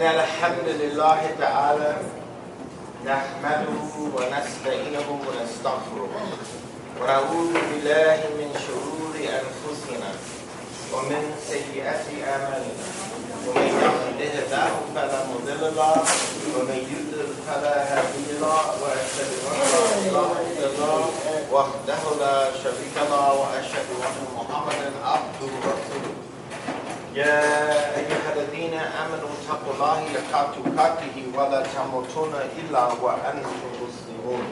إن الحمد لله تعالى نحمده ونستعينه ونستغفره ونعوذ بالله من شرور أنفسنا ومن سيئات أعمالنا ومن يهده الله فلا مضل له ومن يضلل فلا هادي له وأشهد أن لا إله إلا الله وحده لا شريك له وأشهد أن محمدا عبده ورسوله يا أيها الذين آمنوا اتقوا الله حق تقاته ولا تموتن إلا وأنتم مسلمون.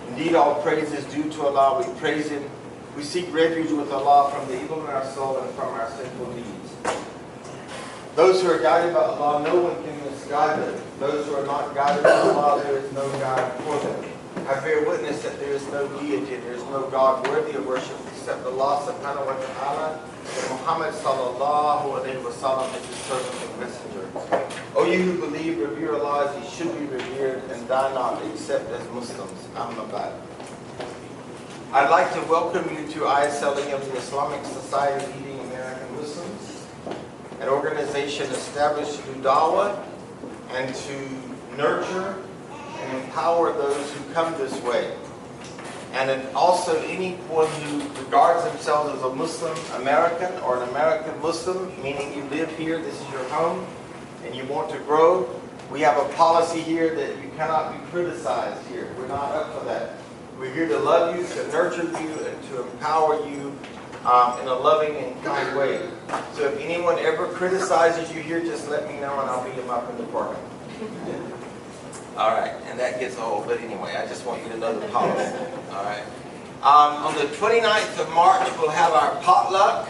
Indeed, all praise is due to Allah. We praise Him. We seek refuge with Allah from the evil in our soul and from our sinful deeds. Those who are guided by Allah, no one can misguide them. Those who are not guided by Allah, there is no guide for them. I bear witness that there is no deity, there is no God worthy of worship except Allah subhanahu wa ta'ala, and Muhammad sallallahu alayhi wa sallam is His servant and messenger. O you who believe, revere Allah as He should be revered, and die not except as Muslims. Amma ba'd. I'd like to welcome you to ISLM, the Islamic Society of Leading American Muslims, an organization established to do da'wah and to nurture and empower those who come this way. And also anyone who regards themselves as a Muslim American or an American Muslim, meaning you live here, this is your home, and you want to grow. We have a policy here that you cannot be criticized here. We're not up for that. We're here to love you, to nurture you, and to empower you in a loving and kind way. So if anyone ever criticizes you here, just let me know and I'll beat them up in the parking. All right, and that gets old, but anyway, I just want you to know the policy. All right. On the 29th of March, we'll have our potluck,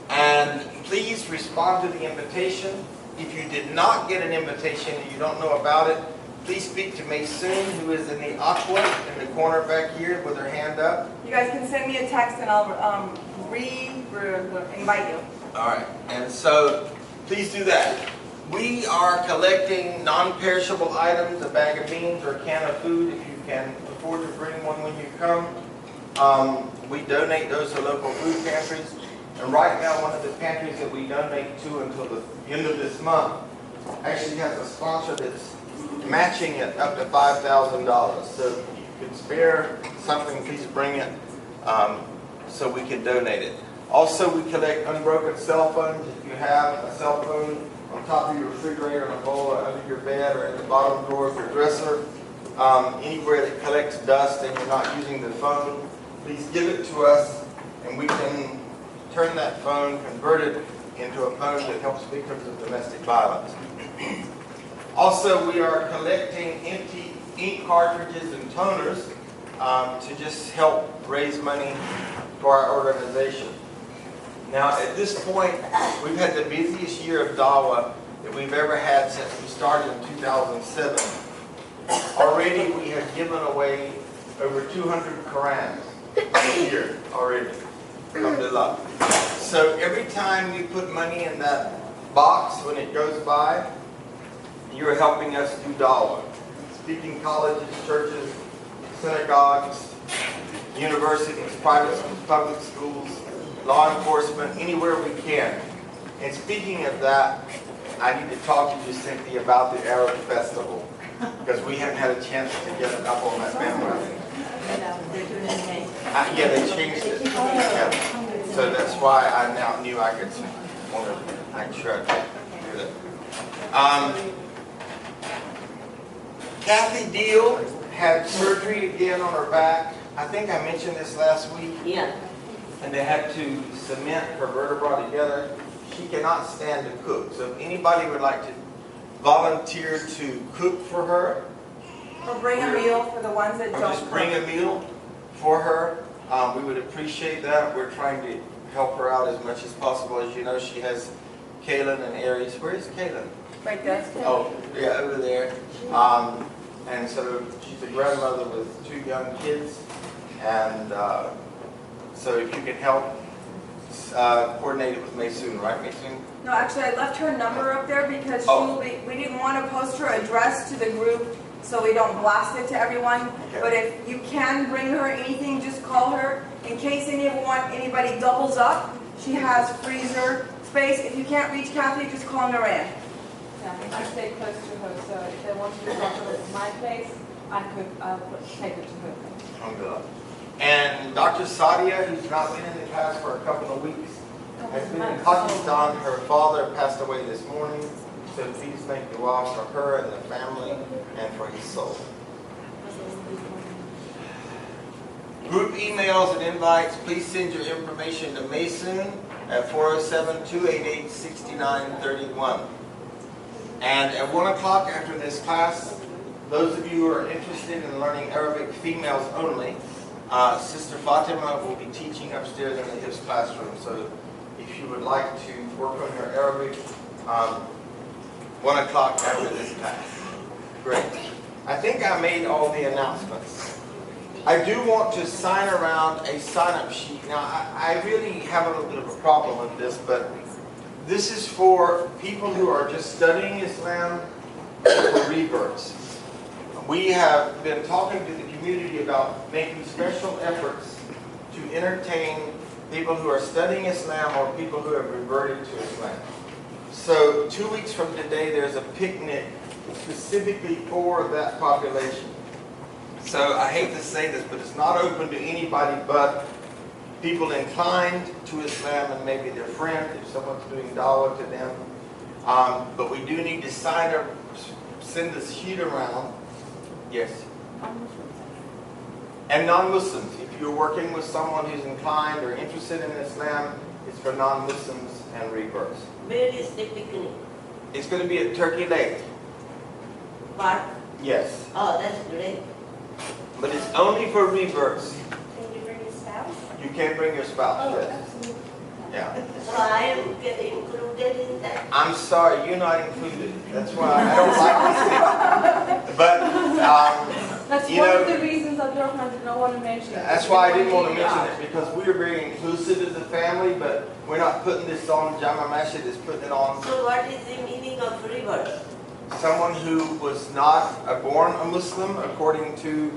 and please respond to the invitation. If you did not get an invitation and you don't know about it, please speak to Maysoon, who is in the aqua in the corner back here with her hand up. You guys can send me a text and I'll invite you. All right, and so please do that. We are collecting non-perishable items, a bag of beans or a can of food if you can afford to bring one when you come. We donate those to local food pantries. And right now, one of the pantries that we donate to until the end of this month actually has a sponsor that's matching it up to $5,000. So if you can spare something, please bring it so we can donate it. Also, we collect unbroken cell phones. If you have a cell phone on top of your refrigerator, in a bowl, or under your bed, or in the bottom drawer of your dresser, anywhere that collects dust and you're not using the phone, please give it to us and we can turn that phone, convert it into a phone that helps victims of domestic violence. Also, we are collecting empty ink cartridges and toners to just help raise money for our organization. Now, at this point, we've had the busiest year of da'wah that we've ever had since we started in 2007. Already, we have given away over 200 Qurans this year already. Alhamdulillah. So every time we put money in that box when it goes by, you're helping us do da'wah. Speaking colleges, churches, synagogues, universities, private schools, public schools, law enforcement, anywhere we can. And speaking of that, I need to talk to you, Cynthia, about the Arab Festival, because we haven't had a chance to get it up on that bandwagon. Yeah, they changed it. Yeah. So that's why I now knew I could want to make sure I do that. Kathy Deal had surgery again on her back. I think I mentioned this last week. Yeah. And they had to cement her vertebrae together. She cannot stand to cook. So if anybody would like to volunteer to cook for her, or bring a meal for the ones that don't. Just bring a meal for her. We would appreciate that. We're trying to help her out as much as possible. As you know, she has Kaylin and Aries. Where is Kaylin? Right there. Oh, yeah, over there. And so she's a grandmother with 2 young kids. And so if you can help coordinate it with Maysoon, right, Maysoon? No, actually, I left her number up there because we didn't want to post her address to the group so we don't blast it to everyone. Okay. But if you can bring her anything, just call her. In case anybody doubles up, she has freezer space. If you can't reach Kathy, just call Naran. Yeah, I stay close to her, so if they want to drop it at my place, I'll take it to her place. Alhamdulillah. And Dr. Sadia, who's not been in the class for a couple of weeks, has been in Pakistan. Her father passed away this morning, so please make dua for her and the family and for his soul. Group emails and invites, please send your information to Mason at 407-288-6931. And at 1 o'clock after this class, those of you who are interested in learning Arabic, females only, Sister Fatima will be teaching upstairs in the Hifz classroom. So if you would like to work on your Arabic, 1 o'clock after this class. Great. I think I made all the announcements. I do want to sign around a sign-up sheet. Now, I really have a little bit of a problem with this, but this is for people who are just studying Islam for reverts. We have been talking to the community about making special efforts to entertain people who are studying Islam or people who have reverted to Islam. So 2 weeks from today, there's a picnic specifically for that population. So I hate to say this, but it's not open to anybody but people inclined to Islam and maybe their friend, if someone's doing dawah to them. But we do need to send this sheet around. Yes. And non-Muslims. If you're working with someone who's inclined or interested in Islam, it's for non-Muslims and reverts. Where is the picnic? It's going to be at Turkey Lake. Park? Yes. Oh, that's great. But it's only for reverts. Can you bring your spouse? You can't bring your spouse. Oh, Yes. absolutely. Yeah. So I am included in that. I'm sorry, you're not included. That's why I don't like this thing. But, That's you one know, of the reasons I don't want to mention it. that's why I didn't want to mention it, because we are very inclusive as a family, but we're not putting this on. Jama Masjid is putting it on So what is the meaning of rivers? someone who was not born a Muslim, according to,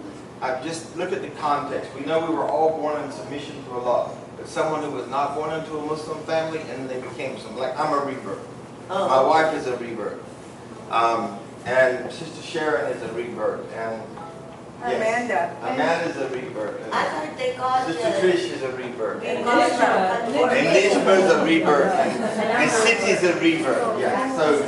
just look at the context. We know we were all born in submission to Allah, but someone who was not born into a Muslim family and they became some, like I'm a revert. Oh. My wife is a revert. And Sister Sharon is a revert. And yes, Amanda's a revert. I thought they called Sister Trish is a revert. we call it And Nishma's a revert. And Siti's a revert. Yeah. So,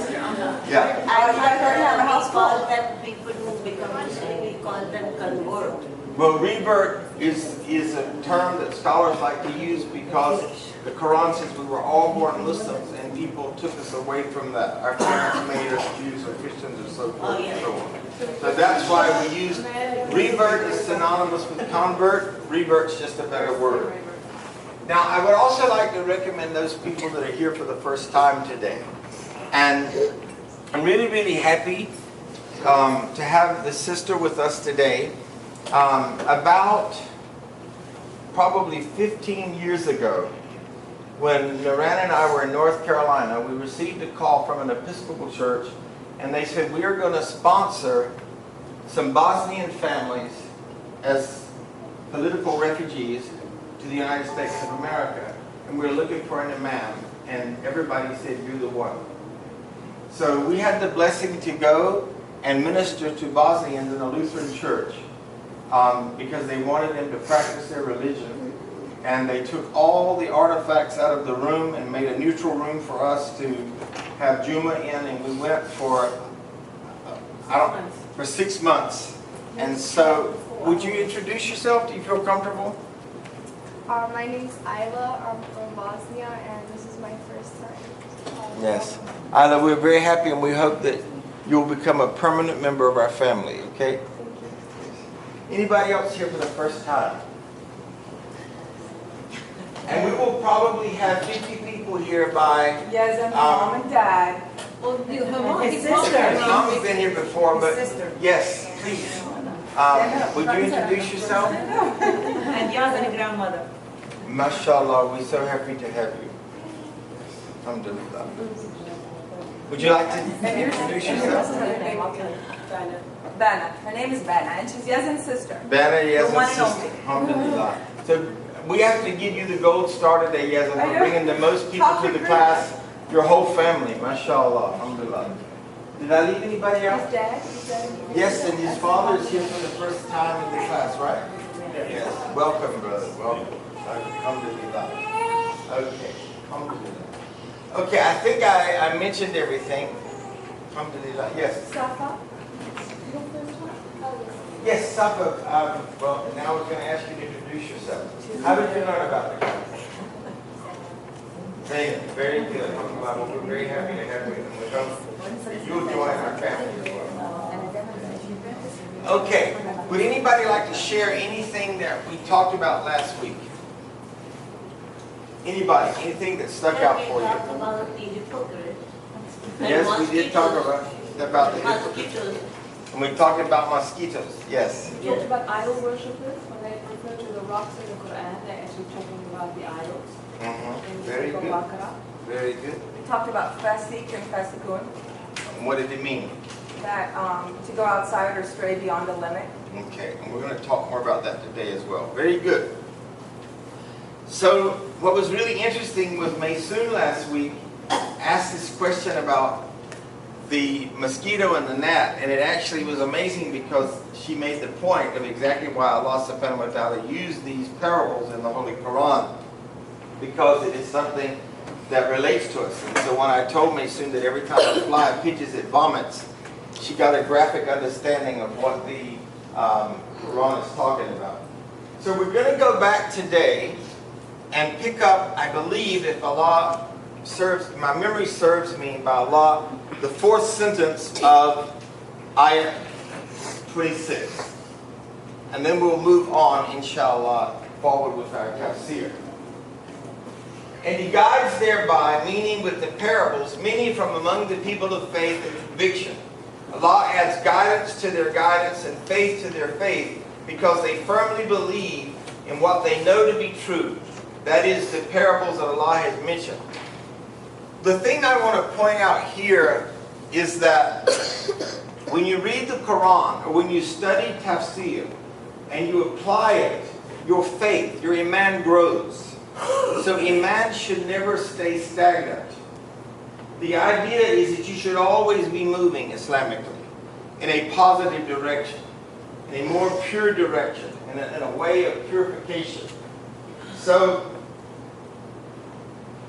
yeah. I thought we call them people who become Muslim, we call them convert. Well, revert is a term that scholars like to use because the Quran says we were all born Muslims and people took us away from that. Our parents made us Jews or Christians or so forth and so on. So that's why we use revert is synonymous with convert. Revert's just a better word. Now, I would also like to recommend those people that are here for the first time today. And I'm really, really happy to have the sister with us today. About probably 15 years ago, when Naran and I were in North Carolina, we received a call from an Episcopal church, and they said, we are going to sponsor some Bosnian families as political refugees to the United States of America. And we're looking for an imam, and everybody said, you're the one. So we had the blessing to go and minister to Bosnians in a Lutheran church. Because they wanted them to practice their religion. And they took all the artifacts out of the room and made a neutral room for us to have Juma in, and we went for 6 months. And so, would you introduce yourself? Do you feel comfortable? My name's Isla. I'm from Bosnia, and this is my first time. Yes. Isla, we're very happy, and we hope that you'll become a permanent member of our family, okay? Anybody else here for the first time? And we will probably have 50 people here by... Yes, and mom and dad. Well, His sister. Mommy's been here before, but yes, please. Would you introduce yourself? And Yaz's grandmother. MashaAllah, we're so happy to have you. Alhamdulillah. Would you like to introduce yourself? Bana. Her name is Bana, and she's Yaz's sister. Bana, The one Yaz's and sister. Alhamdulillah. So we have to give you the gold star today, Yazan. We're bringing the most people to the class. Your whole family, mashallah, alhamdulillah. Did I leave anybody out? His dad? Yes, and his father is here for the first time in the class, right? Yes. Welcome, brother. Welcome. Alhamdulillah. Okay. Alhamdulillah. Okay, I think I mentioned everything. Alhamdulillah. Yes. Safa? Yes, Safa. Well, now I was going to ask you to introduce yourself. How did you learn about the class? Very good. Alhamdulillah. We're very happy to have you. You'll join our family as well. Okay. Would anybody like to share anything that we talked about last week? Anybody? Anything that stuck out for you? About the hypocrite. Yes, we did talk about the hypocrite. Mosquitoes. And we talked about mosquitoes. Yes. We talked about idol worshippers. When they refer to the rocks in the Quran, they're actually talking about the idols. Very Surah good. Al-Baqarah. Very good. We talked about fasik and fasikun, And what did it mean? that to go outside or stray beyond the limit. Okay, and we're going to talk more about that today as well. Very good. So, what was really interesting was Maysoon last week asked this question about the mosquito and the gnat, and it actually was amazing because she made the point of exactly why Allah subhanahu wa ta'ala used these parables in the Holy Quran, because it is something that relates to us. And so when I told Maysoon that every time a fly pitches it vomits, she got a graphic understanding of what the Quran is talking about. So we're going to go back today and pick up, I believe, if Allah serves, my memory serves me by Allah, the fourth sentence of ayah 26. And then we'll move on, inshallah, forward with our tafsir. And he guides thereby, meaning with the parables, many from among the people of faith and conviction. Allah adds guidance to their guidance and faith to their faith because they firmly believe in what they know to be true. That is the parables that Allah has mentioned. The thing I want to point out here is that when you read the Quran or when you study tafsir and you apply it, your faith, your iman grows. So iman should never stay stagnant. The idea is that you should always be moving Islamically in a positive direction, in a more pure direction, in a way of purification. So,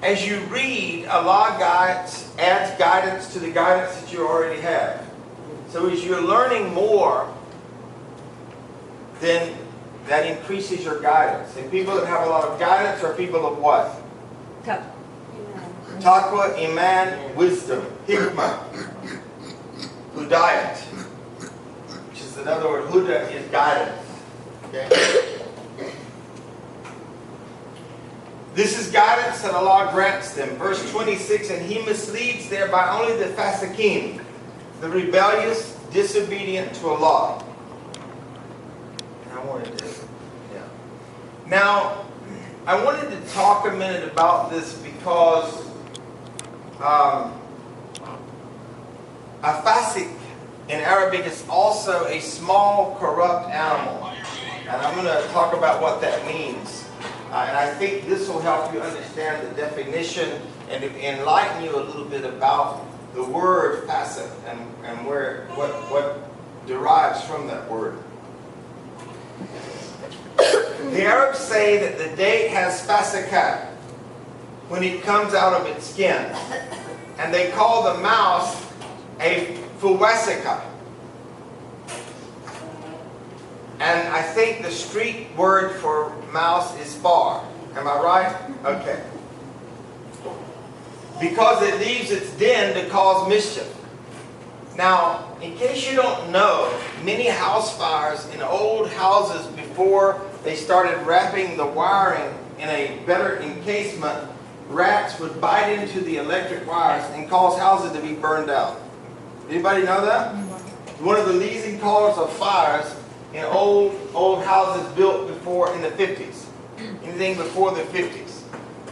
as you read, Allah adds guidance to the guidance that you already have. So as you're learning more, then that increases your guidance. And people that have a lot of guidance are people of what? Taqwa, iman, wisdom, hikmah, hudayat, which is another word. Huda is guidance. Okay? This is guidance that Allah grants them. Verse 26, and He misleads thereby only the fasiqeen, the rebellious, disobedient to Allah. Now, I wanted to talk a minute about this because a fasik in Arabic is also a small, corrupt animal. And I'm going to talk about what that means. And I think this will help you understand the definition and enlighten you a little bit about the word fasik and what derives from that word. The Arabs say that the date has fasikat when it comes out of its skin. And they call the mouse a fuwasika. And I think the street word for mouse is far. Am I right? Okay. Because it leaves its den to cause mischief. Now, in case you don't know, many house fires in old houses before they started wrapping the wiring in a better encasement, rats would bite into the electric wires and cause houses to be burned out. Anybody know that? One of the leading causes of fires in old houses built before in the 50s. Anything before the 50s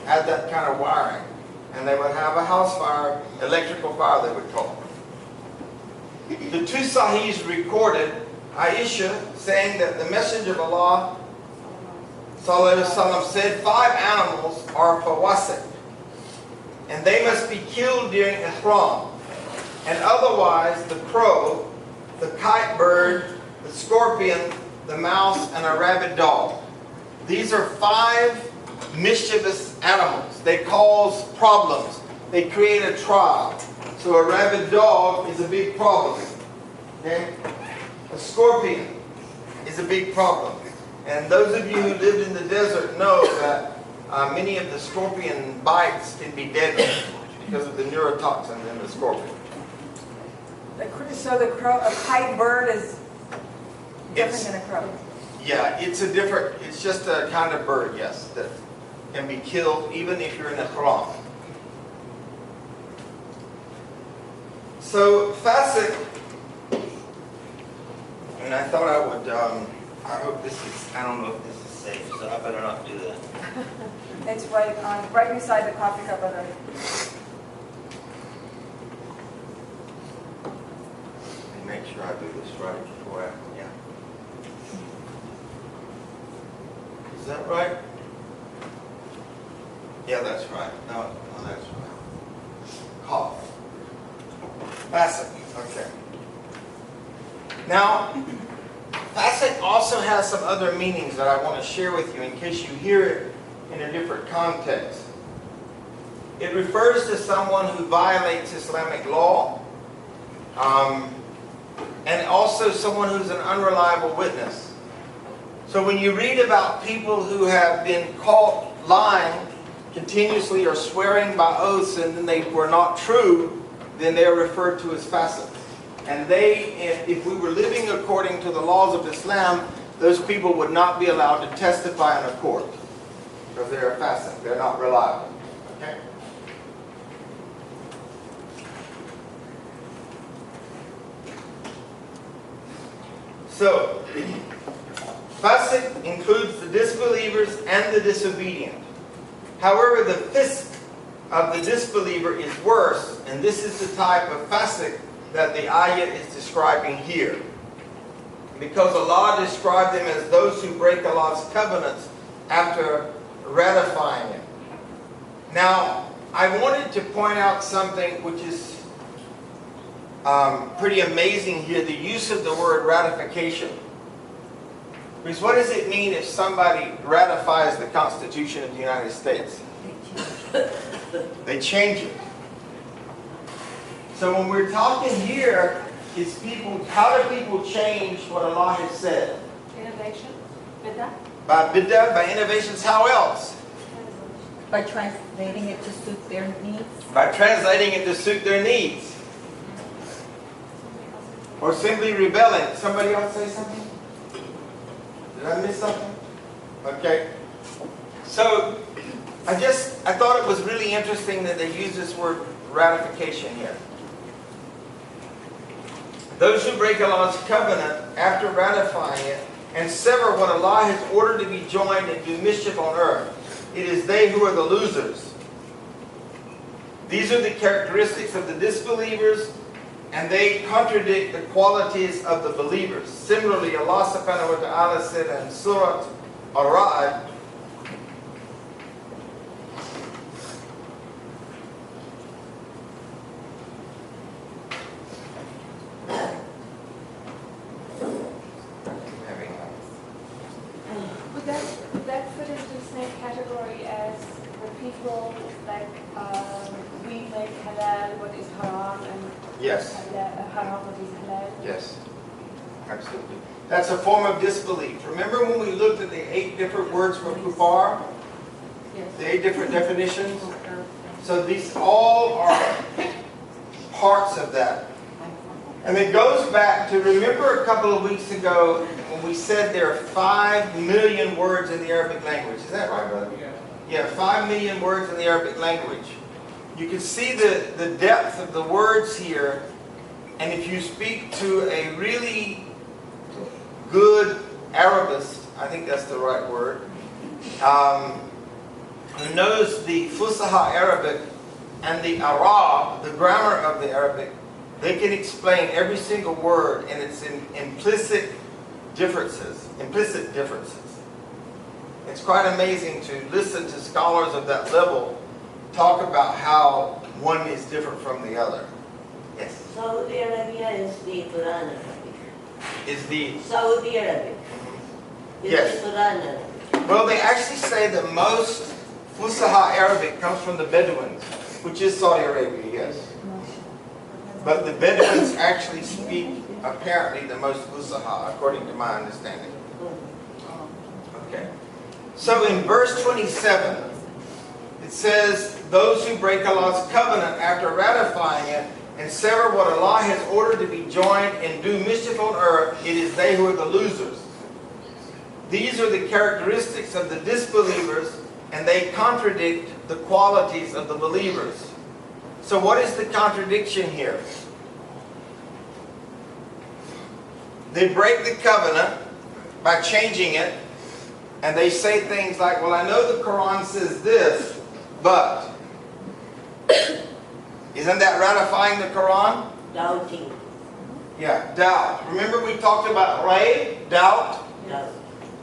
had that kind of wiring. And they would have a house fire, electrical fire they would call it. The two Sahihs recorded Aisha saying that the Messenger of Allah said 5 animals are fawasik, and they must be killed during ihram. and otherwise the crow, the kite bird, the scorpion, the mouse, and a rabid dog. These are 5 mischievous animals. They cause problems. They create a trial. So a rabid dog is a big problem. Okay? A scorpion is a big problem. And those of you who lived in the desert know that many of the scorpion bites can be deadly because of the neurotoxins in the scorpion. So the crow, a kite bird is different than a crow. Yeah, it's just a kind of bird, yes, that can be killed even if you're in a haram. So, Fasik, and I thought I would, I hope this is, I don't know if this is safe, so I better not do that. It's right beside the coffee cup of the... Make sure I do this right before I, yeah. Is that right? Yeah, that's right. No, that's right. Cough. Fasik, okay. Now, Fasik also has some other meanings that I want to share with you in case you hear it in a different context. It refers to someone who violates Islamic law, and also someone who's an unreliable witness. So when you read about people who have been caught lying continuously or swearing by oaths and then they were not true, then they are referred to as fasik. And if we were living according to the laws of Islam, those people would not be allowed to testify in a court because they are fasik. They're not reliable. Okay? So, fasik includes the disbelievers and the disobedient. However, the fisq of the disbeliever is worse, and this is the type of fasik that the ayah is describing here. Because Allah described them as those who break Allah's covenants after ratifying it. Now, I wanted to point out something which is pretty amazing here, the use of the word ratification. Because what does it mean if somebody ratifies the Constitution of the United States? They change it. So when we're talking here, is people, how do people change what Allah has said? Innovation? Bid'ah? By bid'ah, by innovations, how else? By translating it to suit their needs. By translating it to suit their needs. Or simply rebelling. Somebody else say something? Did I miss something? Okay. So, I thought it was really interesting that they use this word ratification here. Those who break Allah's covenant after ratifying it and sever what Allah has ordered to be joined and do mischief on earth, it is they who are the losers. These are the characteristics of the disbelievers, and they contradict the qualities of the believers. Similarly, Allah subhanahu wa ta'ala said in Surah Al-Baqarah Would that fit into the same category as the people like we make halal what is haram and Yes. haram what is halal? Yes, absolutely. That's a form of disbelief. Remember when we looked at the 8 different words for kuffar? Yes. The 8 different definitions? So these all are parts of that. And it goes back to, remember a couple of weeks ago when we said there are 5 million words in the Arabic language. Is that right, brother? Yeah, 5 million words in the Arabic language. You can see the depth of the words here. And if you speak to a really good Arabist, I think that's the right word, who knows the Fusaha Arabic and the Arab, the grammar of the Arabic, they can explain every single word and its implicit differences. It's quite amazing to listen to scholars of that level talk about how one is different from the other. Yes. Saudi Arabia is the Quran Arabic. Is the Saudi Arabic is Yes. the Quran Arabic. Well, they actually say that most Fusaha Arabic comes from the Bedouins, which is Saudi Arabia, yes. But the Bedouins actually speak apparently the most Fusaha, according to my understanding. Okay. So in verse 27, it says, those who break Allah's covenant after ratifying it and sever what Allah has ordered to be joined and do mischief on earth, it is they who are the losers. These are the characteristics of the disbelievers, and they contradict the qualities of the believers. So what is the contradiction here? They break the covenant by changing it, and they say things like, well, I know the Quran says this, but isn't that ratifying the Quran? Doubting. Yeah, doubt. Remember we talked about doubt? Doubt.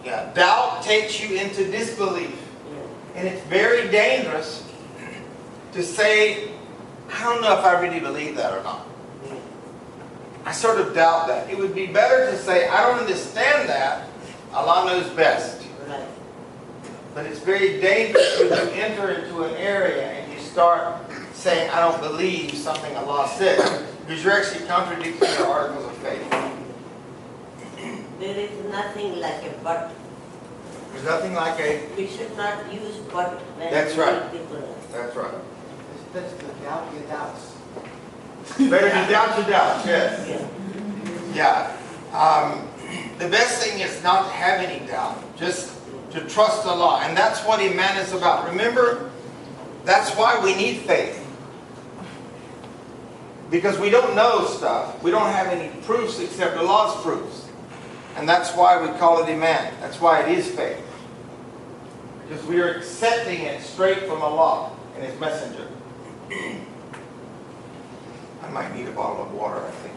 Yeah, doubt takes you into disbelief. Yeah. And it's very dangerous to say, I don't know if I really believe that or not. I sort of doubt that. It would be better to say, I don't understand that. Allah knows best. Right. But it's very dangerous when you enter into an area and you start saying, I don't believe something Allah said, because you're actually contradicting your articles of faith. There is nothing like a but. There's nothing like a... We should not use but when That's we right. read the Quran. That's right. It's better to doubt your doubts. Better to doubt your doubts, yes. Yeah. Yeah. The best thing is not to have any doubt. Just to trust Allah. And that's what Iman is about. Remember, that's why we need faith. Because we don't know stuff. We don't have any proofs except Allah's proofs. And that's why we call it Iman. That's why it is faith. Because we are accepting it straight from Allah and His Messenger. I might need a bottle of water, I think.